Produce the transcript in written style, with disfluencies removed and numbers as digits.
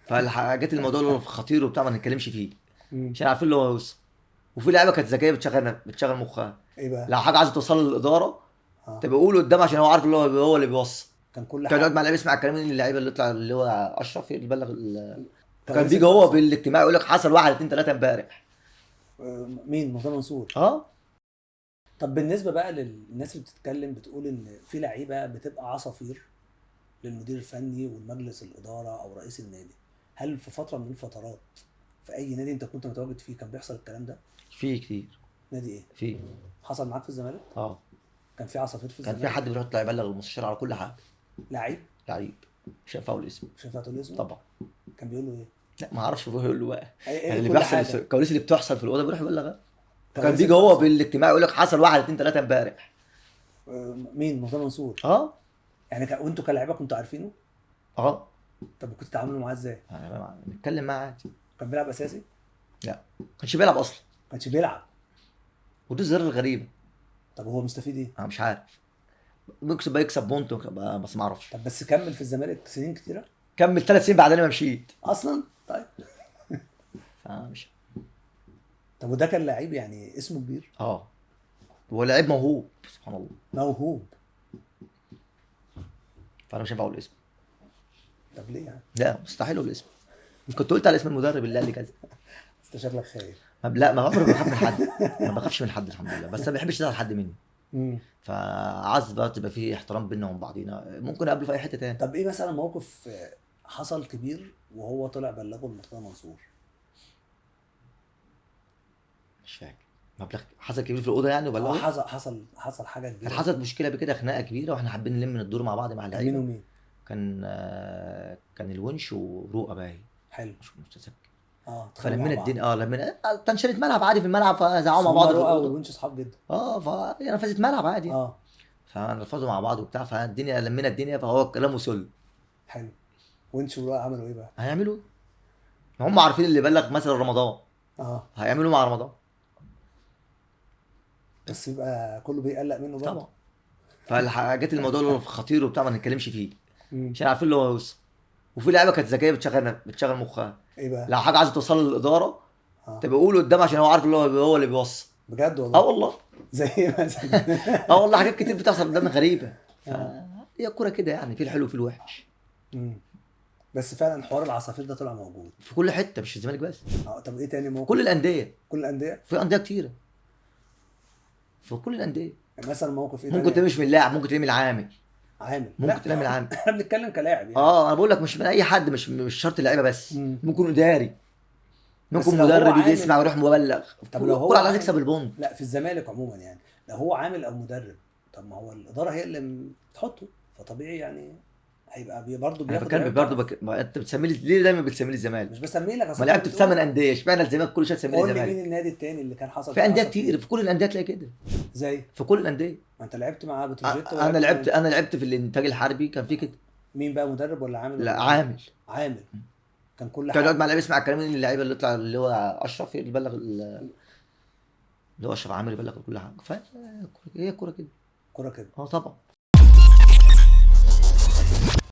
فالحاجات الموضوع اللي خطير وبتاع ما نتكلمش فيه مم. عشان عارفين اللي هو هيوصل. وفي لعيبه كانت ذكيه بتشغل مخها. ايه بقى؟ لو حاجه عايزه توصل للاداره اه تبقى يقول قدام عشان هو عارف اللي هو اللي بيوصل. كان كل كان يقعد حاجه. مع اللعيبه يسمع الكلام من اللعيبه اللي يطلع اللي هو اشرف اللي بلغ فكان الكواليس بيجي اللي هو بتحصل. بالاجتماع يقول لك حصل واحد اتنين تلاته امبارح. مين مرتضى منصور؟ اه. طب بالنسبه بقى للناس اللي بتتكلم بتقول ان في لعيبه بتبقى عصافير للمدير الفني والمجلس الاداره او رئيس النادي، هل في فتره من الفترات في اي نادي انت كنت متواجد فيه كان بيحصل الكلام ده؟ في كتير. نادي ايه؟ في. حصل معاك في الزمالك؟ اه. كان في عصافير في كان في الزمالك؟ حد بيروح يطلع يبلغ المستشار على كل حاجه. لعيب؟ لعيب. شاف اول اسم. مش هينفع تقول اسمه؟ طبعا. كان بيقول له ايه؟ لا ما اعرفش هو يقول له بقى. يعني اللي كل بيحصل حاجه. الكواليس اللي بتحصل في الاوضه بيروح يبلغها. كان الكواليس بيجي اللي هو بتحصل. بالاجتماع يقول لك حصل واحد اتنين تلاته امبارح. مين مرتضى منصور؟ اه. يعني وانتوا كلاعيبه كنتوا عارفينه؟ اه. طب كنتوا بتتعاملوا معاه ازاي؟ نتكلم معاه عادي. كان بيلعب اساسي؟ لا ما كانش بيلعب اصلا. ما كانش بيلعب. ودي الظاهره الغريبه. طب هو مستفيد ايه؟ انا مش عارف. ممكن بقى يكسب بونت بس ما اعرفش. طب بس كمل في الزمالك سنين كتيره كمل 3 سنين بعدين ما مشيت. اصلا. طيب. فمش. طب وده كان لعيب يعني اسمه كبير؟ اه. هو لعيب موهوب سبحان الله. موهوب. فانا مش هينفع اقول اسمه. طب ليه يعني؟ لا مستحيل اقول اسمه. كنت قلت على اسم المدرب اللي قال لي كذا. انت شكلك خايف. لا ما عمري ما بخاف من حد. ما بخافش من حد الحمد لله بس ما بحبش يزعل حد مني. امم. فعايز بقى تبقى في احترام بيننا وبين بعضينا ممكن اقابله في اي حته تاني. طب ايه مثلا موقف حصل كبير وهو طلع بلغه لمرتضى منصور؟ مش فاكر. مبلغ حصل كبير في الاوضه يعني اه وبلغه. حصل حاجه كانت كبيره. حصلت مشكله بكده خناقه كبيره واحنا حابين نلم من الدور مع بعض مع كان مين اللعيبه. ومين؟ كان الونش وروقه باين. حلو. مش متذكر. اتخانقوا مع فلمينا بعض. الدنيا لمينا تنشرة ملعب عادي في الملعب فزعقوا بس مع هم بعض في رؤى الاوضه. والونش اصحاب جدا. نفذت ملعب عادي يعني. اه. فنفذوا مع بعض وبتاع فالدنيا لمينا الدنيا فهو الكلام وصل. حلو. ونش ورؤى عملوا ايه بقى؟ هيعملوا إيه؟ هم عارفين اللي بلغ مثلا رمضان. اه. هيعملوا مع رمضان. بس يبقى كله بيقلق منه برضه. طبعا. فالحاجات الموضوع اللي خطير وبتاع ما نتكلمش فيه امم. عشان عارفين اللي هو هيوصل. وفي لعيبه كانت ذكيه بتشغل مخها. ايه بقى؟ لو حاجه عايزه توصل للاداره اه تبقى يقول قدام عشان هو عارف اللي هو اللي بيوصل. بجد اه والله؟ والله. زي ايه مثلا؟ اه والله حاجات كتير بتحصل قدامنا غريبه. اه. فهي الكوره كده يعني في الحلو وفي الوحش. امم. بس فعلا حوار العصافير ده طلع موجود. في كل حته مش في الزمالك بس. طب ايه تاني كل موقف؟ الانديه. كل الانديه؟ في انديه كتيره. في كل الانديه. يعني مثلا موقف ايه ممكن تاني؟ تلاقي مش من اللاعب ممكن تلاقي من العامل. عامل؟ ممكن تلاقي من لا العامل. احنا بنتكلم كلاعب يعني. اه انا بقول لك مش من اي حد مش شرط اللعيبه بس. مم. ممكن يكون اداري. بس ممكن لو هو مدرب يجي عامل. يسمع ويروح مبلغ. طب لو هو الكوره عايز عامل. يكسب البونت. لا في الزمالك عموما يعني، لو هو عامل او مدرب، طب ما هو الاداره هي اللي بتحطه، فطبيعي يعني هيبقى برضه انا بياخد بتكلم رأي برضه الطرف. ما انت بتسمي لي ليه دايما بتسمي لي مش الزمالك؟ بسمي لك، اصل ما انت لعبت في بتقول. 8 انديه اشمعنى الزمالك كل شويه تسمي لي قول لي مين الزمالك؟ النادي التاني اللي كان حصل في فيه انديه عصافير؟ كتير في كل الانديه تلاقي كده. زي. في كل الانديه. ما انت لعبت مع بتروجيت انا ولعبت لعبت مع. انا لعبت في الانتاج الحربي كان في كده. مين بقى، مدرب ولا عامل ولا لا مدرب؟ عامل. عامل. كان كل كان يقعد حاجه. مع اللعيبه يسمع الكلام من اللعيبه اللي يطلع اللي هو اشرف اللي بلغ اللي هو اشرف عامر يبلغ كل حاجه. فهي الكوره كده. كرة كده. اه طبعا.